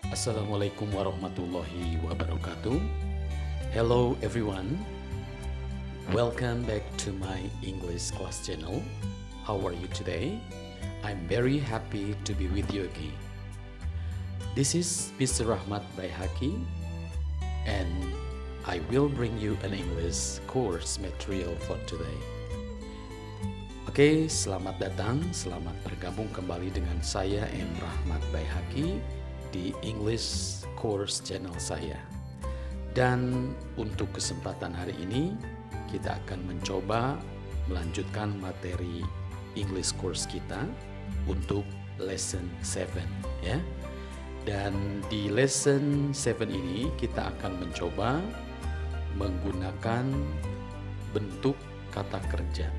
Assalamualaikum warahmatullahi wabarakatuh. Hello everyone. Welcome back to my English class channel. How are you today? I'm very happy to be with you again. This is Mr. Rahmat Baihaki and I will bring you an English course material for today. Oke, selamat datang, selamat bergabung kembali dengan saya M. Rahmat Baihaki di English Course channel saya. Dan untuk kesempatan hari ini kita akan mencoba melanjutkan materi English Course kita untuk lesson 7 ya. Dan di lesson 7 ini kita akan mencoba menggunakan bentuk kata kerja.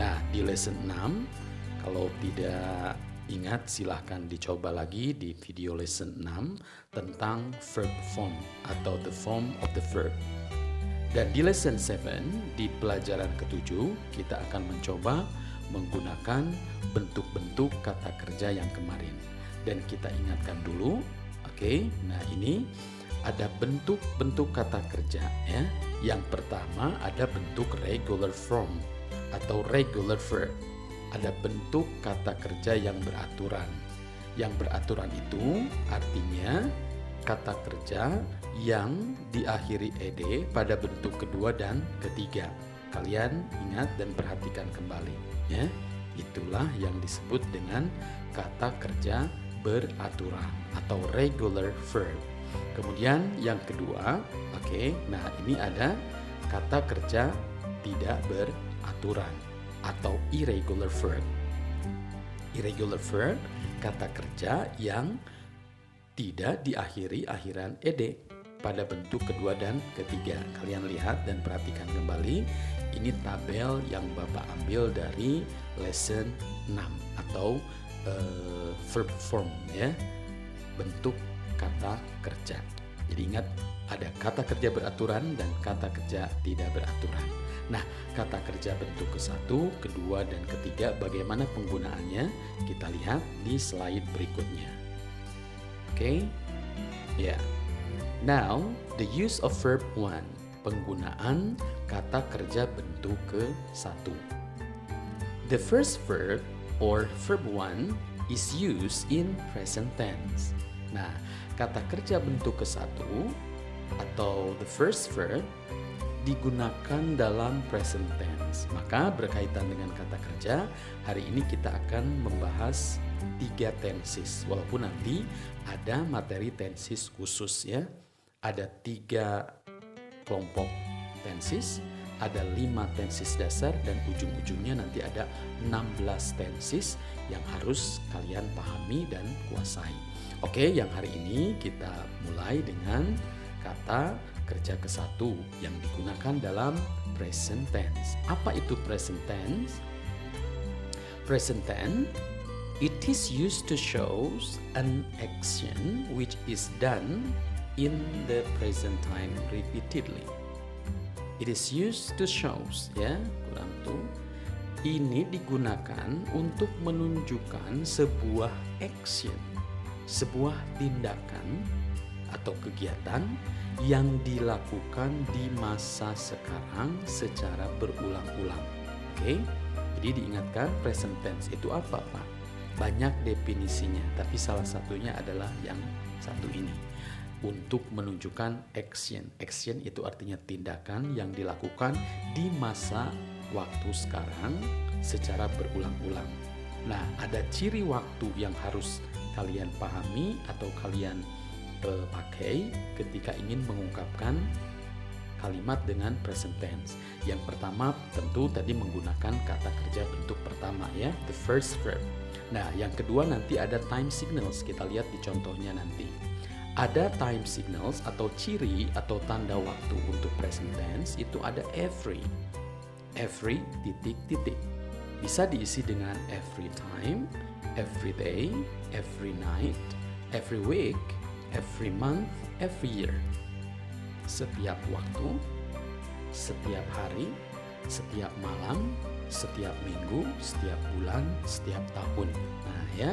Nah, di lesson 6 kalau tidak ingat silahkan dicoba lagi di video lesson 6 tentang verb form atau the form of the verb. Dan di lesson 7 di pelajaran ke-7 kita akan mencoba menggunakan bentuk-bentuk kata kerja yang kemarin. Dan kita ingatkan dulu, oke? Nah, ini ada bentuk-bentuk kata kerja ya. Yang pertama ada bentuk regular form atau regular verb. Ada bentuk kata kerja yang beraturan. Yang beraturan itu artinya kata kerja yang diakhiri ed pada bentuk kedua dan ketiga. Kalian ingat dan perhatikan kembali ya. Itulah yang disebut dengan kata kerja beraturan atau regular verb. Kemudian yang kedua, oke, nah ini ada kata kerja tidak beraturan atau irregular verb. Irregular verb kata kerja yang tidak diakhiri akhiran ed pada bentuk kedua dan ketiga. Kalian lihat dan perhatikan kembali. Ini tabel yang Bapak ambil dari lesson 6 atau verb form ya. Bentuk kata kerja. Jadi ingat ada kata kerja beraturan dan kata kerja tidak beraturan. Nah, kata kerja bentuk ke-1, kedua, dan ketiga bagaimana penggunaannya kita lihat di slide berikutnya. Oke? Ya. Now, the use of verb 1. Penggunaan kata kerja bentuk ke-1. The first verb or verb 1 is used in present tense. Nah, kata kerja bentuk ke-1 atau the first verb digunakan dalam present tense. Maka berkaitan dengan kata kerja, hari ini kita akan membahas 3 tenses. Walaupun nanti ada materi tenses khusus ya. Ada 3 kelompok tenses, ada 5 tenses dasar dan ujung-ujungnya nanti ada 16 tenses yang harus kalian pahami dan kuasai. Oke, yang hari ini kita mulai dengan kata kerja ke-1 yang digunakan dalam present tense. Apa itu present tense? Present tense, it is used to show an action which is done in the present time repeatedly. It is used to show ya, kurang tuh. Ini digunakan untuk menunjukkan sebuah action, sebuah tindakan atau kegiatan yang dilakukan di masa sekarang secara berulang-ulang. Oke? Jadi diingatkan present tense itu apa, Pak? Banyak definisinya, tapi salah satunya adalah yang satu ini. Untuk menunjukkan action. Action itu artinya tindakan yang dilakukan di masa waktu sekarang secara berulang-ulang. Nah, ada ciri waktu yang harus kalian pahami atau kalian pakai ketika ingin mengungkapkan kalimat dengan present tense. Yang pertama tentu tadi menggunakan kata kerja bentuk pertama ya, the first verb. Nah, yang kedua nanti ada time signals, kita lihat di contohnya nanti. Ada time signals atau ciri atau tanda waktu untuk present tense itu ada every titik-titik. Bisa diisi dengan every time, every day, every night, every week, every month, every year. Setiap waktu, setiap hari, setiap malam, setiap minggu, setiap bulan, setiap tahun. Nah ya,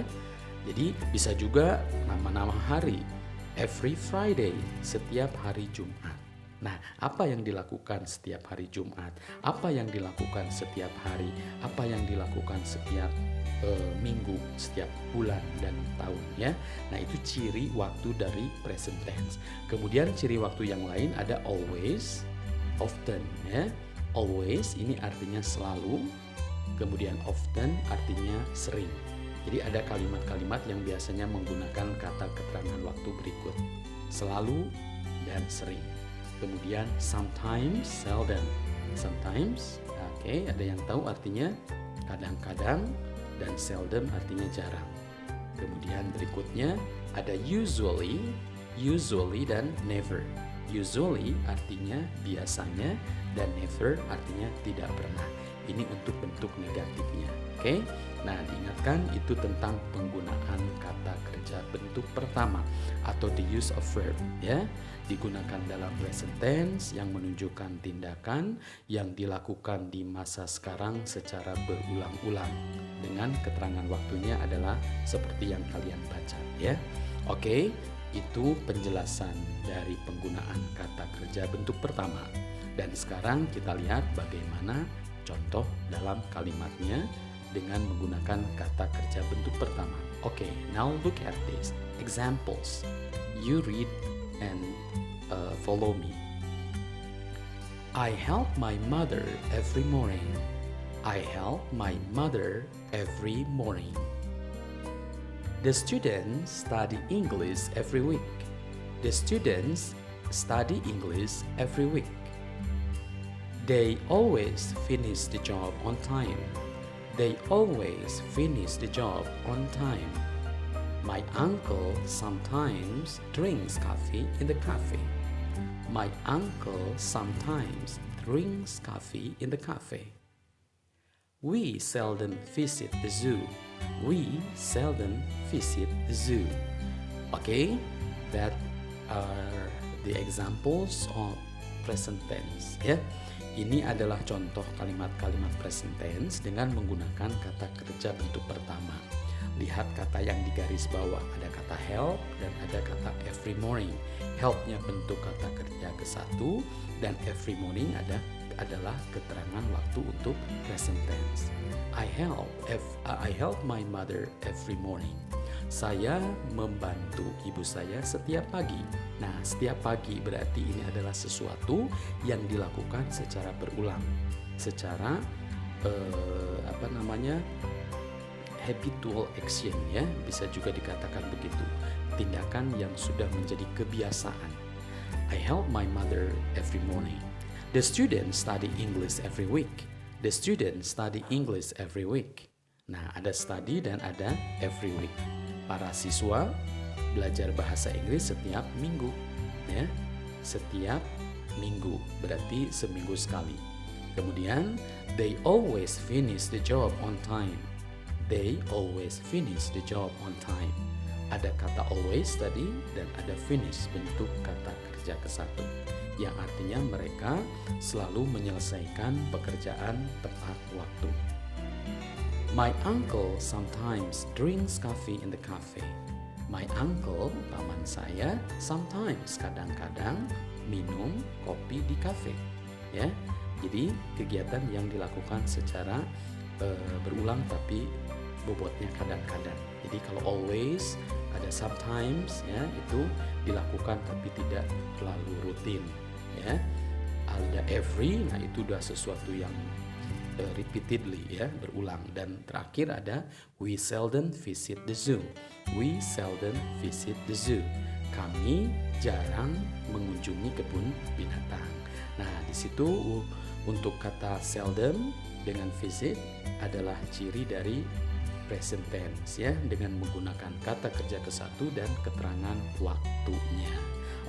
jadi bisa juga nama-nama hari. every Friday, setiap hari Jumat. Nah, apa yang dilakukan setiap hari Jumat? Apa yang dilakukan setiap hari? Apa yang dilakukan setiap minggu, setiap bulan dan tahun ya. Nah, itu ciri waktu dari present tense. Kemudian ciri waktu yang lain ada always, often ya. Always ini artinya selalu, kemudian often artinya sering. Jadi ada kalimat-kalimat yang biasanya menggunakan kata keterangan waktu berikut. Selalu dan sering. Kemudian sometimes, seldom. Sometimes, oke, ada yang tahu artinya kadang-kadang, dan seldom artinya jarang. Kemudian berikutnya ada usually dan never. Usually artinya biasanya dan never artinya tidak pernah. Ini untuk bentuk negatifnya. Oke. Nah, diingatkan itu tentang penggunaan kata kerja bentuk pertama atau the use of verb ya. Digunakan dalam present tense yang menunjukkan tindakan yang dilakukan di masa sekarang secara berulang-ulang. Dengan keterangan waktunya adalah seperti yang kalian baca ya. Oke, itu penjelasan dari penggunaan kata kerja bentuk pertama. Dan sekarang kita lihat bagaimana contoh dalam kalimatnya dengan menggunakan kata kerja bentuk pertama. Oke, now look at this examples. You read and follow me. I help my mother every morning. I help my mother every morning. The students study English every week. The students study English every week. They always finish the job on time. They always finish the job on time. My uncle sometimes drinks coffee in the cafe. My uncle sometimes drinks coffee in the cafe. We seldom visit the zoo. We seldom visit the zoo. Okay, that are the examples of present tense ya. Ini adalah contoh kalimat-kalimat present tense dengan menggunakan kata kerja bentuk pertama. Lihat kata yang di garis bawah, ada kata help dan ada kata every morning. Help-nya bentuk kata kerja ke-1 dan every morning adalah keterangan waktu untuk present tense. I help my mother every morning. Saya membantu ibu saya setiap pagi. Nah, setiap pagi berarti ini adalah sesuatu yang dilakukan secara berulang, secara habitual action ya, bisa juga dikatakan begitu. Tindakan yang sudah menjadi kebiasaan. I help my mother every morning. The students study English every week. The students study English every week. Nah, ada study dan ada every week. Para siswa belajar bahasa Inggris setiap minggu ya. Setiap minggu berarti seminggu sekali. Kemudian they always finish the job on time. They always finish the job on time. Ada kata always tadi dan ada finish bentuk kata kerja ke-1 yang artinya mereka selalu menyelesaikan pekerjaan tepat waktu. My uncle sometimes drinks coffee in the cafe. My uncle, paman saya, sometimes kadang-kadang minum kopi di kafe. Ya, jadi kegiatan yang dilakukan secara berulang tapi bobotnya kadang-kadang. Jadi kalau always ada sometimes ya itu dilakukan tapi tidak terlalu rutin ya. Ada every, nah itu udah sesuatu yang repeatedly ya, berulang. Dan terakhir ada we seldom visit the zoo. We seldom visit the zoo. Kami jarang mengunjungi kebun binatang. Nah, di situ untuk kata seldom dengan visit adalah ciri dari present tense ya, dengan menggunakan kata kerja ke-1 dan keterangan waktunya.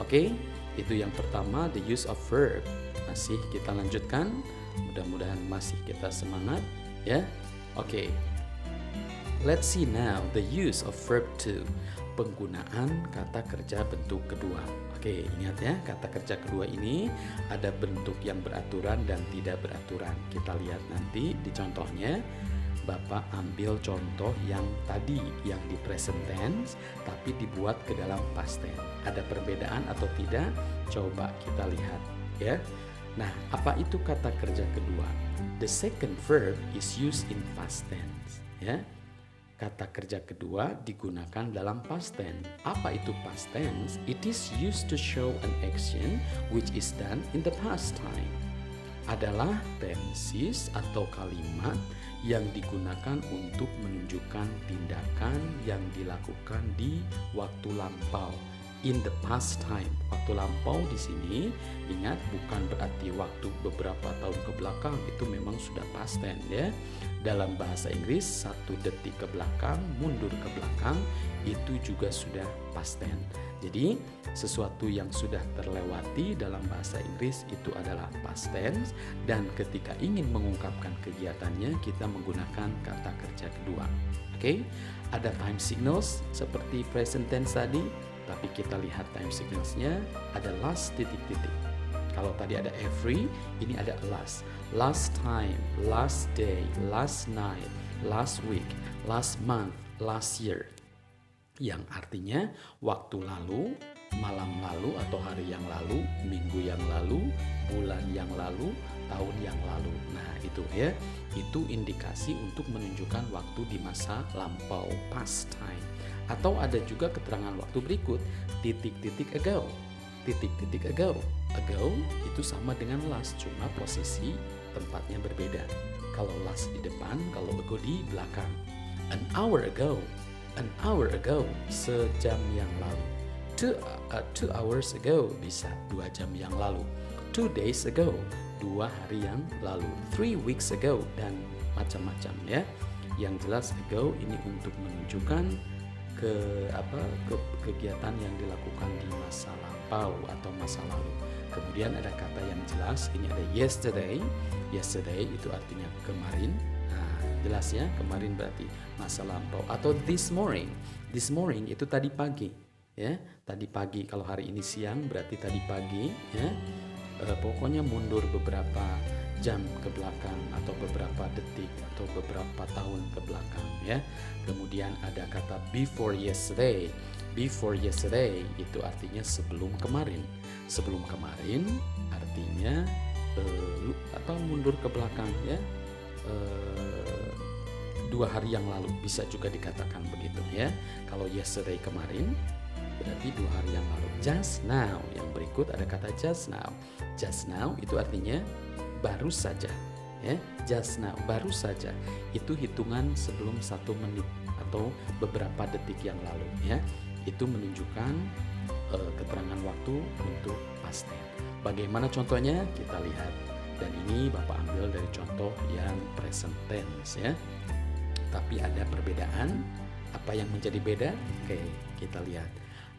Oke, itu yang pertama, the use of verb. Masih kita lanjutkan. Mudah-mudahan masih kita semangat ya. Oke. Let's see now the use of verb 2. Penggunaan kata kerja bentuk kedua. Oke, ingat ya, kata kerja kedua ini ada bentuk yang beraturan dan tidak beraturan. Kita lihat nanti di contohnya Bapak ambil contoh yang tadi yang di present tense tapi dibuat ke dalam past tense. Ada perbedaan atau tidak? Coba kita lihat ya. Nah, apa itu kata kerja kedua? The second verb is used in past tense ya. Kata kerja kedua digunakan dalam past tense. Apa itu past tense? It is used to show an action which is done in the past time. Adalah tenses atau kalimat yang digunakan untuk menunjukkan tindakan yang dilakukan di waktu lampau. In the past time. Waktu lampau di sini ingat bukan berarti waktu beberapa tahun ke belakang, itu memang sudah past tense ya. Dalam bahasa Inggris 1 detik ke belakang, mundur ke belakang itu juga sudah past tense. Jadi sesuatu yang sudah terlewati dalam bahasa Inggris itu adalah past tense, dan ketika ingin mengungkapkan kegiatannya kita menggunakan kata kerja kedua. Oke, ada time signals seperti present tense tadi, tapi kita lihat time signalsnya ada last titik-titik. Kalau tadi ada every, ini ada last. Last time, last day, last night, last week, last month, last year. Yang artinya waktu lalu, malam lalu atau hari yang lalu, minggu yang lalu, bulan yang lalu, tahun yang lalu. Nah itu ya, itu indikasi untuk menunjukkan waktu di masa lampau, past time. Atau ada juga keterangan waktu berikut, titik-titik ago, titik-titik ago. Ago itu sama dengan last, cuma posisi tempatnya berbeda. Kalau last di depan, kalau ago di belakang. An hour ago. An hour ago, sejam yang lalu. 2 hours ago, bisa 2 jam yang lalu. 2 days ago, 2 hari yang lalu. 3 weeks ago, dan macam-macam ya. Yang jelas ago ini untuk menunjukkan kegiatan yang dilakukan di masa lampau atau masa lalu. Kemudian ada kata yang jelas, ini ada yesterday. Yesterday itu artinya kemarin. Jelas ya, kemarin berarti masa lampau. Atau this morning. This morning itu tadi pagi ya. Tadi pagi, kalau hari ini siang berarti tadi pagi ya. Pokoknya mundur beberapa jam ke belakang atau beberapa detik atau beberapa tahun ke belakang ya. Kemudian ada kata before yesterday. Before yesterday itu artinya sebelum kemarin. Sebelum kemarin artinya atau mundur ke belakang ya. 2 hari yang lalu, bisa juga dikatakan begitu ya. Kalau yesterday kemarin berarti 2 hari yang lalu. Just now, yang berikut ada kata just now. Just now itu artinya baru saja ya. Just now, baru saja. Itu hitungan sebelum 1 menit atau beberapa detik yang lalu ya. Itu menunjukkan keterangan waktu untuk past tense. Bagaimana contohnya? Kita lihat. Dan ini Bapak ambil dari contoh yang present tense ya. Tapi ada perbedaan. Apa yang menjadi beda? Oke, kita lihat.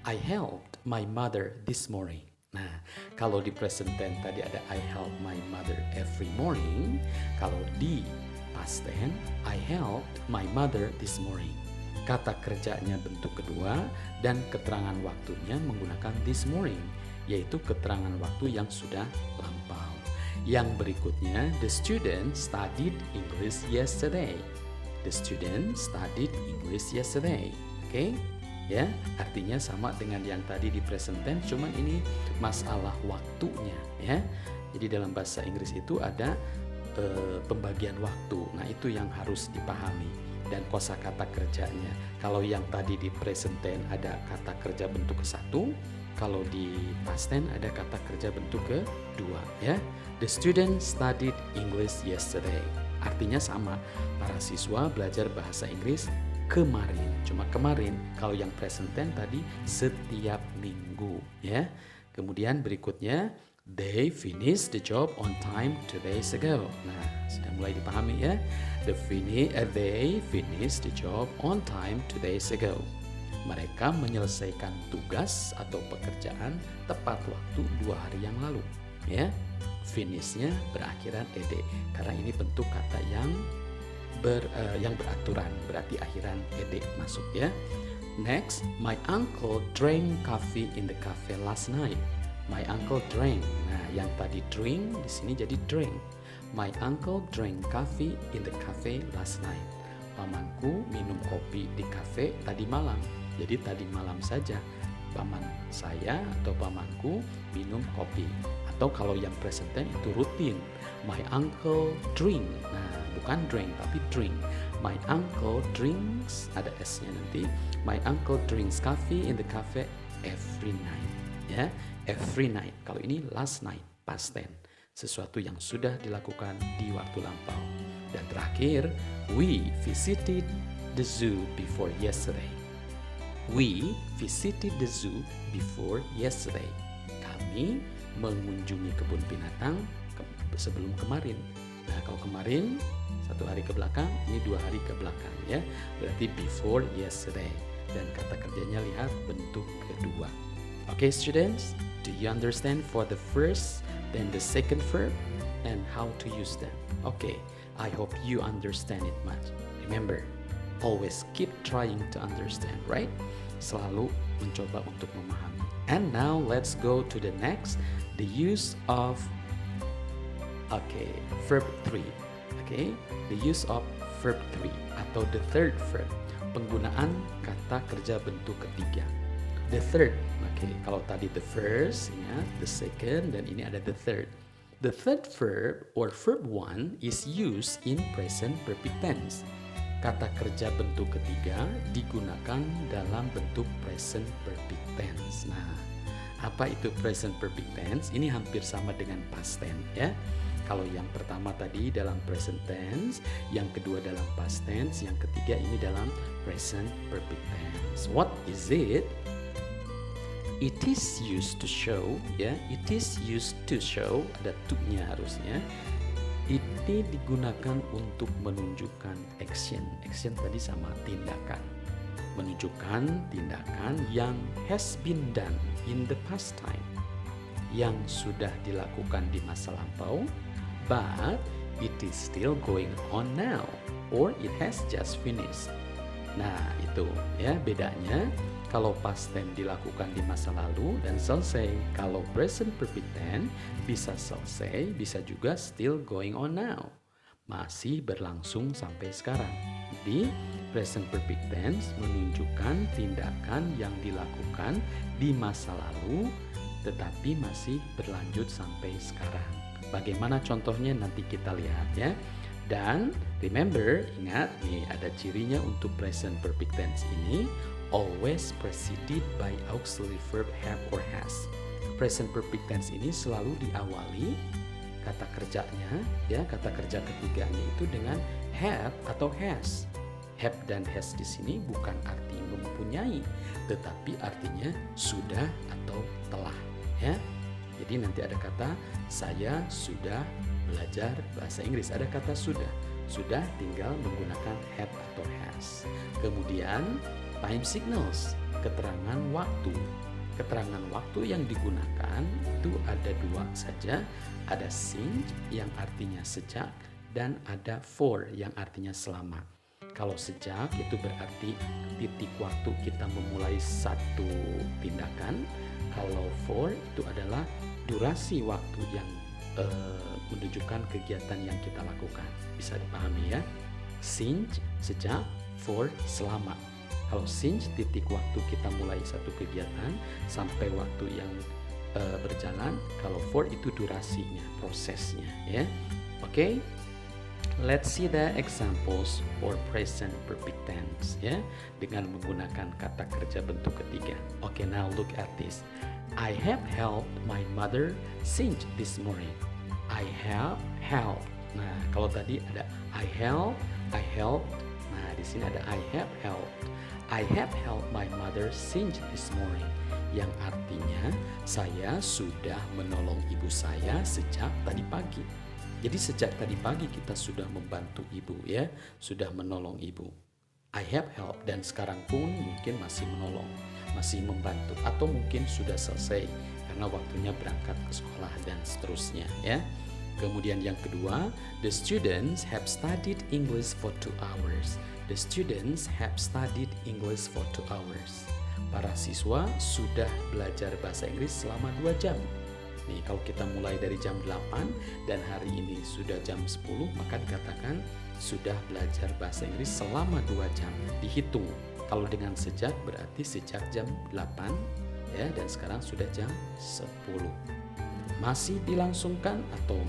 I helped my mother this morning. Nah, kalau di present tense tadi ada I help my mother every morning. Kalau di past tense, I helped my mother this morning. Kata kerjanya bentuk kedua dan keterangan waktunya menggunakan this morning, yaitu keterangan waktu yang sudah lampau. Yang berikutnya, the student studied English yesterday. The student studied English yesterday. Oke, ya, artinya sama dengan yang tadi di present tense, cuman ini masalah waktunya ya. Jadi dalam bahasa Inggris itu ada pembagian waktu. Nah, itu yang harus dipahami. Dan kosakata kerjanya. Kalau yang tadi di present tense ada kata kerja bentuk ke-1, kalau di past tense ada kata kerja bentuk ke-2 ya. The student studied English yesterday. Artinya sama, para siswa belajar bahasa Inggris kemarin. Cuma kemarin, kalau yang present tense tadi setiap minggu ya. Kemudian berikutnya, they finished the job on time 2 days ago. Nah, sudah mulai dipahami ya. They finished the job on time 2 days ago. Mereka menyelesaikan tugas atau pekerjaan tepat waktu 2 hari yang lalu ya. Finishnya berakhiran ed, karena ini bentuk kata yang beraturan, berarti akhiran ed masuk ya. Next, my uncle drank coffee in the cafe last night. My uncle drank. Nah, yang tadi drink di sini jadi drank. My uncle drank coffee in the cafe last night. pamanku minum kopi di kafe tadi malam. Jadi tadi malam saja paman saya atau pamanku minum kopi. Atau kalau yang present tense itu rutin. My uncle drink. Nah, bukan drink tapi drink. My uncle drinks, ada S-nya nanti. My uncle drinks coffee in the cafe every night. Ya, every night. Kalau ini last night, past tense. Sesuatu yang sudah dilakukan di waktu lampau. Dan terakhir, we visited the zoo before yesterday. We visited the zoo before yesterday. Kami mengunjungi kebun binatang sebelum kemarin. Nah, kalau kemarin 1 hari ke belakang, ini 2 hari ke belakang ya. Berarti before yesterday. Dan kata kerjanya lihat bentuk kedua. Okay, students, do you understand for the first, then the second verb, and how to use them? Okay, I hope you understand it much. Remember, always keep trying to understand, right? Selalu mencoba untuk memahami. And now let's go to the next, the use of verb 3. The use of verb 3 atau the third verb, penggunaan kata kerja bentuk ketiga. The third, kalau tadi the first, ingat, the second, dan ini ada the third. The third verb or verb 1 is used in present perfect tense. Kata kerja bentuk ketiga digunakan dalam bentuk present perfect tense. Nah, apa itu present perfect tense? Ini hampir sama dengan past tense ya. Kalau yang pertama tadi dalam present tense, yang kedua dalam past tense, yang ketiga ini dalam present perfect tense. What is it? It is used to show, ya. It is used to show, ada to-nya harusnya. Ini digunakan untuk menunjukkan action. Action tadi sama tindakan. Menunjukkan tindakan yang has been done in the past time. Yang sudah dilakukan di masa lampau, but it is still going on now, or it has just finished. Nah, itu ya bedanya. Kalau past tense dilakukan di masa lalu dan selesai. Kalau present perfect tense bisa selesai, bisa juga still going on now. Masih berlangsung sampai sekarang. Jadi present perfect tense menunjukkan tindakan yang dilakukan di masa lalu tetapi masih berlanjut sampai sekarang. Bagaimana contohnya nanti kita lihat ya. Dan remember, ingat nih ada cirinya untuk present perfect tense ini, always preceded by auxiliary verb have or has. Present perfect tense ini selalu diawali kata kerjanya, ya kata kerja ketiganya itu dengan have atau has. Have dan has di sini bukan arti mempunyai, tetapi artinya sudah atau telah, ya. Jadi nanti ada kata saya sudah belajar bahasa Inggris, ada kata sudah tinggal menggunakan have atau has. Kemudian time signals, keterangan waktu. Keterangan waktu yang digunakan itu ada 2 saja, ada since yang artinya sejak dan ada for yang artinya selama. Kalau sejak itu berarti titik waktu kita memulai satu tindakan. Kalau for itu adalah durasi waktu yang menunjukkan kegiatan yang kita lakukan. Bisa dipahami ya. Since sejak, for selama. Kalau since titik waktu kita mulai satu kegiatan sampai waktu yang berjalan. Kalau for itu durasinya, prosesnya ya. Oke. Let's see the examples for present perfect tense ya, dengan menggunakan kata kerja bentuk ketiga. Okay, now look at this. I have helped my mother since this morning. I have helped. Nah, kalau tadi ada I helped. Nah, di sini ada I have helped. I have helped my mother since this morning. Yang artinya saya sudah menolong ibu saya sejak tadi pagi. Jadi sejak tadi pagi kita sudah membantu ibu ya, sudah menolong ibu. I have helped dan sekarang pun mungkin masih menolong, masih membantu atau mungkin sudah selesai karena waktunya berangkat ke sekolah dan seterusnya ya. Kemudian yang kedua, the students have studied English for 2 hours. The students have studied English for 2 hours. Para siswa sudah belajar bahasa Inggris selama 2 jam. Nih, kalau kita mulai dari jam 8 dan hari ini sudah jam 10, maka dikatakan sudah belajar bahasa Inggris selama 2 jam. Dihitung. Kalau dengan sejak berarti sejak jam 8 ya, dan sekarang sudah jam 10. Masih dilangsungkan atau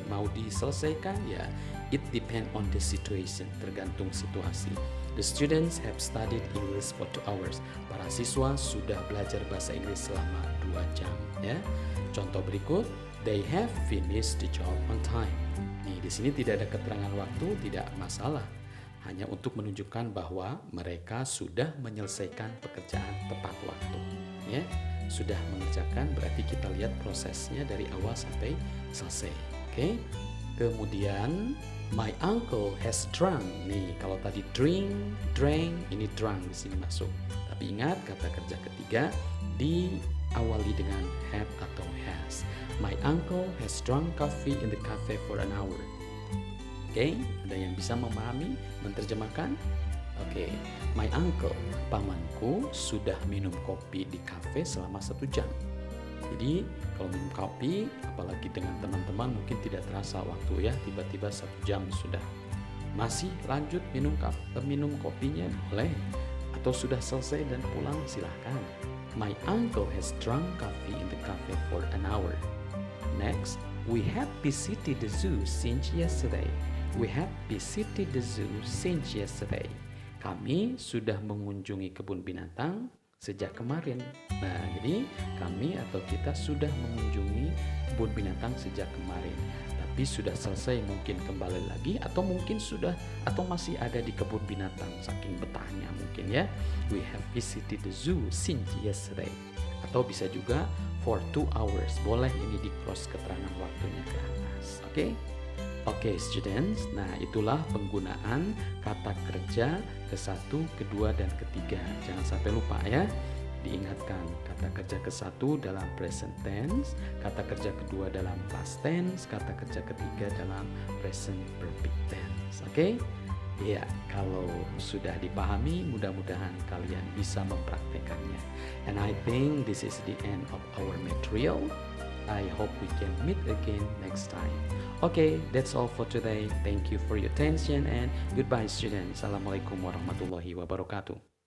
mau diselesaikan ya, it depend on the situation, tergantung situasi. The students have studied English for 2 hours. Para siswa sudah belajar bahasa Inggris selama 2 jam ya. Contoh berikut, they have finished the job on time. Nih, di sini tidak ada keterangan waktu, tidak masalah. Hanya untuk menunjukkan bahwa mereka sudah menyelesaikan pekerjaan tepat waktu ya. Sudah mengerjakan berarti kita lihat prosesnya dari awal sampai selesai. Oke. Kemudian my uncle has drunk. Nih, kalau tadi drank, ini drunk di sini masuk. Tapi ingat kata kerja ketiga diawali dengan have atau has. My uncle has drunk coffee in the cafe for an hour. Oke, ada yang bisa memahami, menerjemahkan? Oke, my uncle, pamanku sudah minum kopi di kafe selama 1 jam. Jadi kalau minum kopi, apalagi dengan teman-teman mungkin tidak terasa waktu ya, tiba-tiba 1 jam sudah. Masih lanjut minum kopinya boleh, atau sudah selesai dan pulang silahkan. My uncle has drunk coffee in the cafe for an hour. Next, we have visited the zoo since yesterday. We have visited the zoo since yesterday. Kami sudah mengunjungi kebun binatang sejak kemarin. Nah, jadi kami atau kita sudah mengunjungi kebun binatang sejak kemarin. Tapi sudah selesai mungkin kembali lagi, atau mungkin sudah atau masih ada di kebun binatang saking betahnya mungkin ya. We have visited the zoo since yesterday. Atau bisa juga for 2 hours. Boleh ini di cross keterangan waktunya ke atas. Oke? Oke, students, nah itulah penggunaan kata kerja ke-1, ke-2, dan ke-3. Jangan sampai lupa ya. Diingatkan kata kerja ke-1 dalam present tense, kata kerja ke-2 dalam past tense, kata kerja ke-3 dalam present perfect tense. Oke? Ya, kalau sudah dipahami, mudah-mudahan kalian bisa mempraktekannya. And I think this is the end of our material. I hope we can meet again next time. Okay, that's all for today. Thank you for your attention and goodbye students. Assalamualaikum warahmatullahi wabarakatuh.